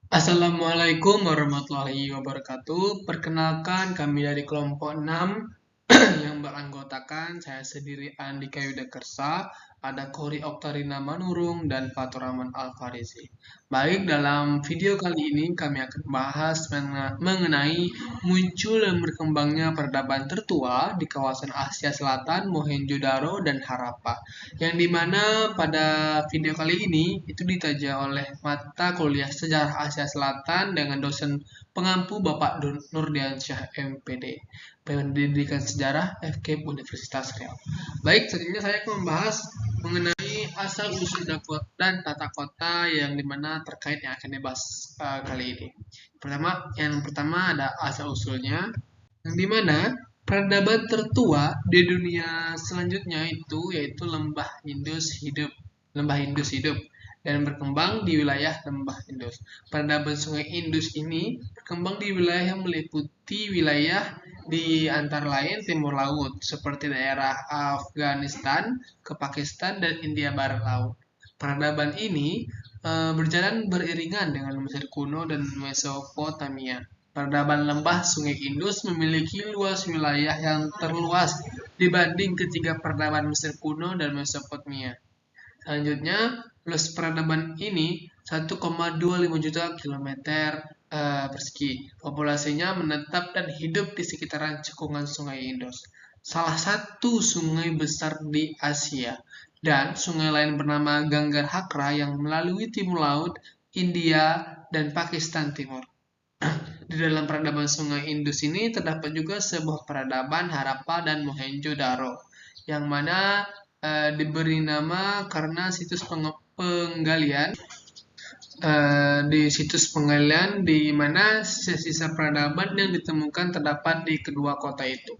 Assalamualaikum warahmatullahi wabarakatuh. Perkenalkan kami dari kelompok 6 yang beranggotakan saya sendiri Andika Yuda Kersa, ada Kori Oktarina Manurung dan Faturrahman Alfarizi. Baik, dalam video kali ini kami akan bahas mengenai muncul dan berkembangnya peradaban tertua di kawasan Asia Selatan, Mohenjo-daro dan Harappa. Yang dimana pada video kali ini itu ditaja oleh mata kuliah Sejarah Asia Selatan dengan dosen pengampu Bapak Nurdiansyah MPD. Pendidikan Sejarah FKIP Universitas Riau. Baik, selanjutnya saya akan membahas mengenai asal-usul dan tata kota yang dimana terkait yang akan dibahas kali ini. Yang pertama ada asal-usulnya, yang dimana peradaban tertua di dunia selanjutnya itu yaitu lembah Indus hidup dan berkembang di wilayah lembah Indus. Peradaban Sungai Indus ini berkembang di wilayah yang meliputi wilayah di antara lain Timur Laut seperti daerah Afghanistan ke Pakistan dan India Barat Laut. Peradaban ini berjalan beriringan dengan Mesir kuno dan Mesopotamia. Peradaban lembah Sungai Indus memiliki luas wilayah yang terluas dibanding ketiga peradaban Mesir kuno dan Mesopotamia. Selanjutnya, luas peradaban ini 1,25 juta kilometer persegi. Populasinya menetap dan hidup di sekitaran cekungan Sungai Indus, salah satu sungai besar di Asia, dan sungai lain bernama Ganggar Hakra yang melalui timur laut, India, dan Pakistan Timur. Di dalam peradaban Sungai Indus ini terdapat juga sebuah peradaban Harappa dan Mohenjo-daro, yang mana diberi nama karena penggalian di situs penggalian di mana sisa-sisa peradaban yang ditemukan terdapat di kedua kota itu.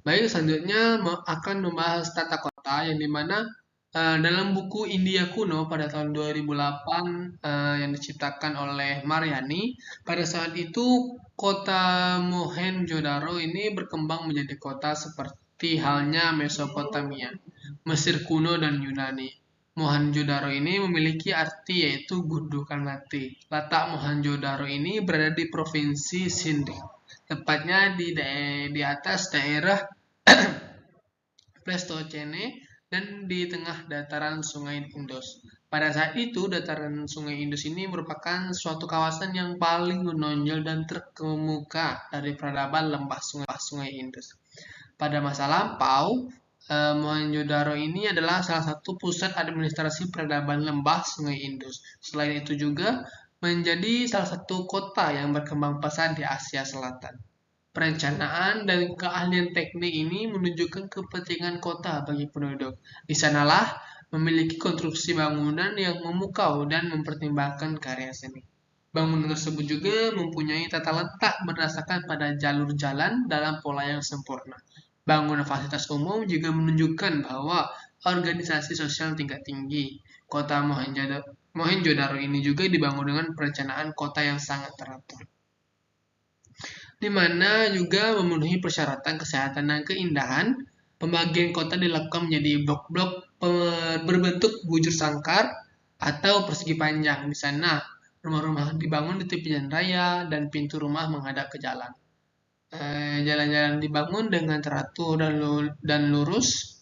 Baik, selanjutnya akan membahas tata kota yang dimana dalam buku India Kuno pada tahun 2008 yang diciptakan oleh Mariani, pada saat itu kota Mohenjo-daro ini berkembang menjadi kota seperti halnya Mesopotamia, Mesir kuno dan Yunani. Mohenjo-daro ini memiliki arti yaitu gundukan mati. Letak Mohenjo-daro ini berada di provinsi Sindh, tepatnya di atas daerah Pleistocene dan di tengah dataran Sungai Indus. Pada saat itu, dataran Sungai Indus ini merupakan suatu kawasan yang paling menonjol dan terkemuka dari peradaban lembah Sungai Indus. Pada masa lampau, Mohenjo-daro ini adalah salah satu pusat administrasi peradaban lembah Sungai Indus. Selain itu juga menjadi salah satu kota yang berkembang pesat di Asia Selatan. Perencanaan dan keahlian teknik ini menunjukkan kepentingan kota bagi penduduk. Di sanalah memiliki konstruksi bangunan yang memukau dan mempertimbangkan karya seni. Bangunan tersebut juga mempunyai tata letak berdasarkan pada jalur jalan dalam pola yang sempurna. Bangunan fasilitas umum juga menunjukkan bahwa organisasi sosial tingkat tinggi. Kota Mohenjo-daro ini juga dibangun dengan perencanaan kota yang sangat teratur, di mana juga memenuhi persyaratan kesehatan dan keindahan. Pembagian kota dilakukan menjadi blok-blok berbentuk bujur sangkar atau persegi panjang. Di sana rumah-rumah dibangun di tepi jalan raya dan pintu rumah menghadap ke jalan. Jalan-jalan dibangun dengan teratur dan lurus,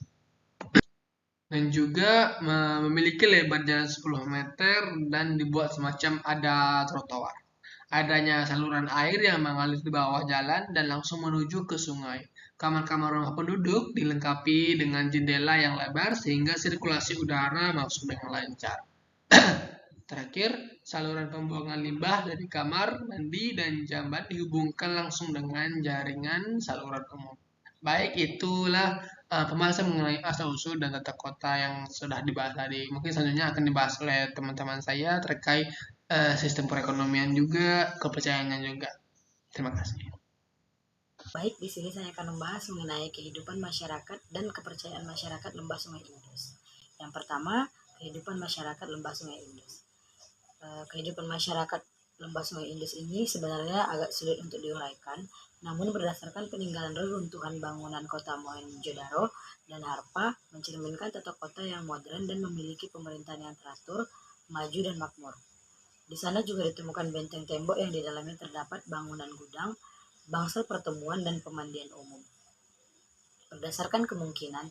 dan juga memiliki lebar jalan 10 meter dan dibuat semacam ada trotoar. Adanya saluran air yang mengalir di bawah jalan dan langsung menuju ke sungai. Kamar-kamar rumah penduduk dilengkapi dengan jendela yang lebar sehingga sirkulasi udara masuk dengan lancar. Terakhir, saluran pembuangan limbah dari kamar mandi dan jamban dihubungkan langsung dengan jaringan saluran umum. Baik, itulah pembahasan mengenai asal-usul dan tata kota yang sudah dibahas tadi. Mungkin selanjutnya akan dibahas oleh teman-teman saya terkait sistem perekonomian juga, kepercayaannya juga. Terima kasih. Baik, di sini saya akan membahas mengenai kehidupan masyarakat dan kepercayaan masyarakat lembah Sungai Indus. Yang pertama, kehidupan masyarakat lembah Sungai Indus. Kehidupan masyarakat lembah Sungai Indus ini sebenarnya agak sulit untuk diuraikan, namun berdasarkan peninggalan reruntuhan bangunan kota Mohenjo-daro dan Harappa mencerminkan tata kota yang modern dan memiliki pemerintahan yang teratur, maju dan makmur. Di sana juga ditemukan benteng tembok yang di dalamnya terdapat bangunan gudang, bangsal pertemuan dan pemandian umum. Berdasarkan kemungkinan,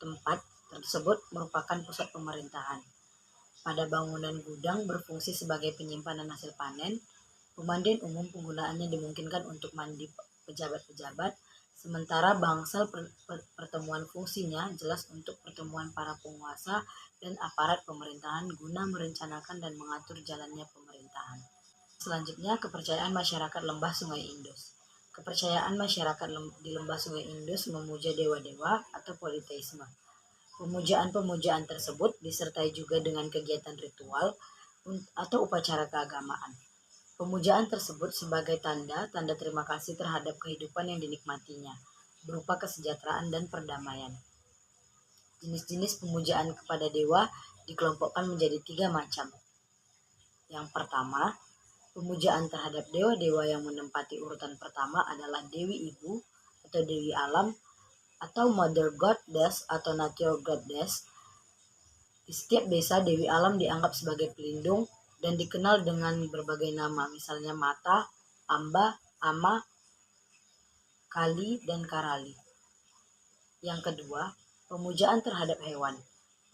tempat tersebut merupakan pusat pemerintahan. Pada bangunan gudang berfungsi sebagai penyimpanan hasil panen. Pemandian umum penggunaannya dimungkinkan untuk mandi pejabat-pejabat, sementara bangsal pertemuan fungsinya jelas untuk pertemuan para penguasa dan aparat pemerintahan guna merencanakan dan mengatur jalannya pemerintahan. Selanjutnya, kepercayaan masyarakat lembah Sungai Indus. Kepercayaan masyarakat di lembah Sungai Indus memuja dewa-dewa atau politeisme. Pemujaan-pemujaan tersebut disertai juga dengan kegiatan ritual atau upacara keagamaan. Pemujaan tersebut sebagai tanda terima kasih terhadap kehidupan yang dinikmatinya, berupa kesejahteraan dan perdamaian. Jenis-jenis pemujaan kepada dewa dikelompokkan menjadi 3 macam. Yang pertama, pemujaan terhadap dewa-dewa yang menempati urutan pertama adalah Dewi Ibu atau Dewi Alam atau Mother Goddess atau Nature Goddess. Di setiap desa, Dewi Alam dianggap sebagai pelindung dan dikenal dengan berbagai nama, misalnya Mata, Amba, Ama, Kali, dan Karali. Yang kedua, pemujaan terhadap hewan.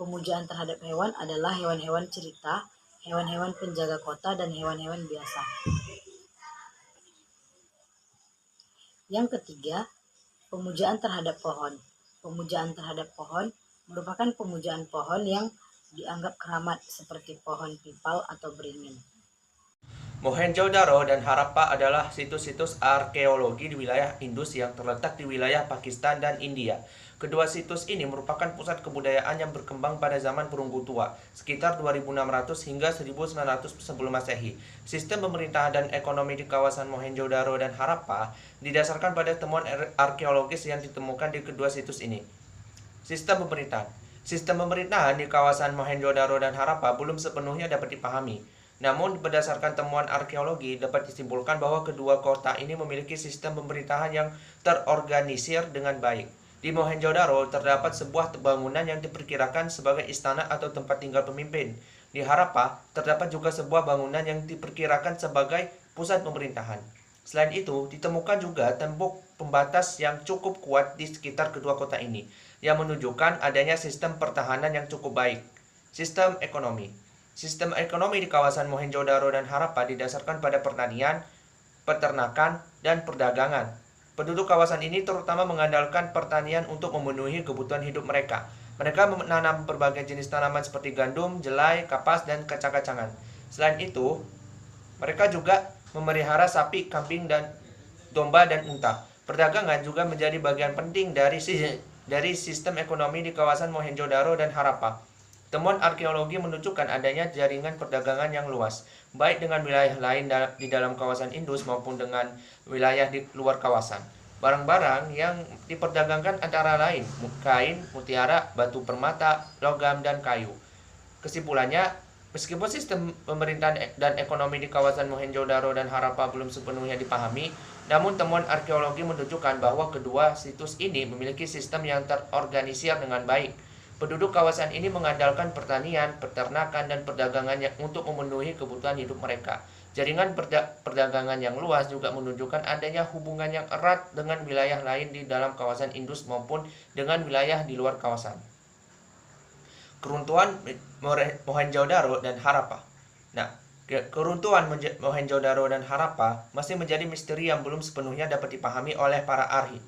Pemujaan terhadap hewan adalah hewan-hewan cerita, hewan-hewan penjaga kota, dan hewan-hewan biasa. Yang ketiga, pemujaan terhadap pohon. Pemujaan terhadap pohon merupakan pemujaan pohon yang dianggap keramat seperti pohon pipal atau beringin. Mohenjo-daro dan Harappa adalah situs-situs arkeologi di wilayah Indus yang terletak di wilayah Pakistan dan India. Kedua situs ini merupakan pusat kebudayaan yang berkembang pada zaman perunggu tua, sekitar 2600 hingga 1900 sebelum Masehi. Sistem pemerintahan dan ekonomi di kawasan Mohenjo-daro dan Harappa didasarkan pada temuan arkeologis yang ditemukan di kedua situs ini. Sistem pemerintahan. Sistem pemerintahan di kawasan Mohenjo-daro dan Harappa belum sepenuhnya dapat dipahami. Namun, berdasarkan temuan arkeologi, dapat disimpulkan bahwa kedua kota ini memiliki sistem pemerintahan yang terorganisir dengan baik. Di Mohenjo-daro terdapat sebuah bangunan yang diperkirakan sebagai istana atau tempat tinggal pemimpin. Di Harappa terdapat juga sebuah bangunan yang diperkirakan sebagai pusat pemerintahan. Selain itu, ditemukan juga tembok pembatas yang cukup kuat di sekitar kedua kota ini, yang menunjukkan adanya sistem pertahanan yang cukup baik. Sistem ekonomi. Sistem ekonomi di kawasan Mohenjo-daro dan Harappa didasarkan pada pertanian, peternakan, dan perdagangan. Penduduk kawasan ini terutama mengandalkan pertanian untuk memenuhi kebutuhan hidup mereka. Mereka menanam berbagai jenis tanaman seperti gandum, jelai, kapas, dan kacang-kacangan. Selain itu, mereka juga memelihara sapi, kambing, dan domba dan unta. Perdagangan juga menjadi bagian penting dari sistem ekonomi di kawasan Mohenjo-daro dan Harappa. Temuan arkeologi menunjukkan adanya jaringan perdagangan yang luas, baik dengan wilayah lain di dalam kawasan Indus maupun dengan wilayah di luar kawasan. Barang-barang yang diperdagangkan antara lain kain, mutiara, batu permata, logam, dan kayu. Kesimpulannya, meskipun sistem pemerintahan dan ekonomi di kawasan Mohenjo-daro dan Harappa belum sepenuhnya dipahami, namun temuan arkeologi menunjukkan bahwa kedua situs ini memiliki sistem yang terorganisir dengan baik. Penduduk kawasan ini mengandalkan pertanian, peternakan, dan perdagangan untuk memenuhi kebutuhan hidup mereka. Jaringan perdagangan yang luas juga menunjukkan adanya hubungan yang erat dengan wilayah lain di dalam kawasan Indus maupun dengan wilayah di luar kawasan. Keruntuhan Mohenjo-daro dan Harappa. Nah, keruntuhan Mohenjo-daro dan Harappa masih menjadi misteri yang belum sepenuhnya dapat dipahami oleh para ahli.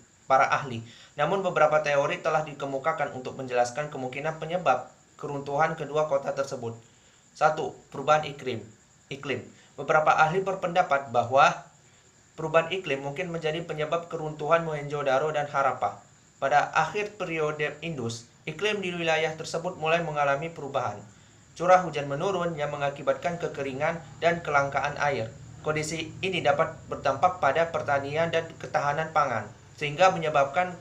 Namun beberapa teori telah dikemukakan untuk menjelaskan kemungkinan penyebab keruntuhan kedua kota tersebut. 1. Perubahan iklim. Beberapa ahli berpendapat bahwa perubahan iklim mungkin menjadi penyebab keruntuhan Mohenjo-daro dan Harappa. Pada akhir periode Indus, iklim di wilayah tersebut mulai mengalami perubahan. Curah hujan menurun yang mengakibatkan kekeringan dan kelangkaan air. Kondisi ini dapat berdampak pada pertanian dan ketahanan pangan, sehingga menyebabkan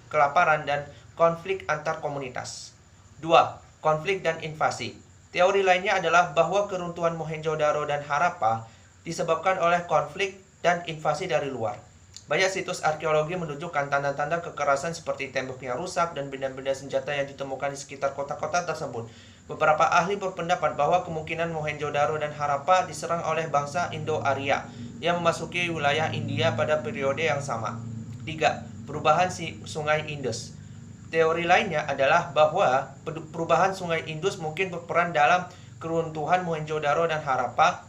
kelaparan dan konflik antar komunitas. 2. Konflik dan invasi. Teori lainnya adalah bahwa keruntuhan Mohenjo-daro dan Harappa disebabkan oleh konflik dan invasi dari luar. Banyak situs arkeologi menunjukkan tanda-tanda kekerasan seperti tembok yang rusak dan benda-benda senjata yang ditemukan di sekitar kota-kota tersebut. Beberapa ahli berpendapat bahwa kemungkinan Mohenjo-daro dan Harappa diserang oleh bangsa Indo-Arya yang memasuki wilayah India pada periode yang sama. 3. Perubahan Sungai Indus. Teori lainnya adalah bahwa perubahan Sungai Indus mungkin berperan dalam keruntuhan Mohenjo-daro dan Harappa.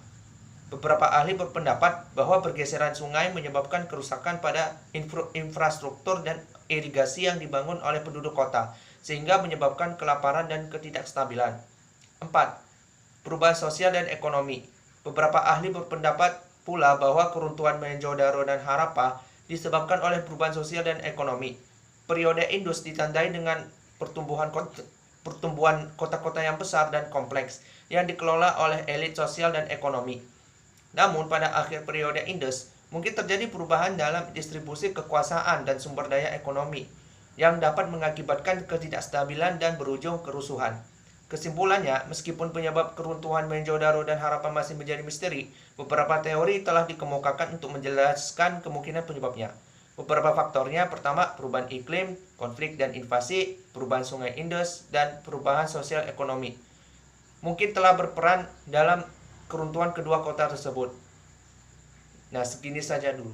Beberapa ahli berpendapat bahwa pergeseran sungai menyebabkan kerusakan pada infrastruktur dan irigasi yang dibangun oleh penduduk kota, sehingga menyebabkan kelaparan dan ketidakstabilan. 4. Perubahan sosial dan ekonomi. Beberapa ahli berpendapat pula bahwa keruntuhan Mohenjo-daro dan Harappa disebabkan oleh perubahan sosial dan ekonomi. Periode Indus ditandai dengan pertumbuhan kota-kota yang besar dan kompleks yang dikelola oleh elit sosial dan ekonomi. Namun pada akhir periode Indus, mungkin terjadi perubahan dalam distribusi kekuasaan dan sumber daya ekonomi yang dapat mengakibatkan ketidakstabilan dan berujung kerusuhan. Kesimpulannya, meskipun penyebab keruntuhan Mohenjo-daro dan Harappa masih menjadi misteri, beberapa teori telah dikemukakan untuk menjelaskan kemungkinan penyebabnya. Beberapa faktornya, pertama, perubahan iklim, konflik dan invasi, perubahan sungai Indus, dan perubahan sosial ekonomi mungkin telah berperan dalam keruntuhan kedua kota tersebut. Nah, segini saja dulu.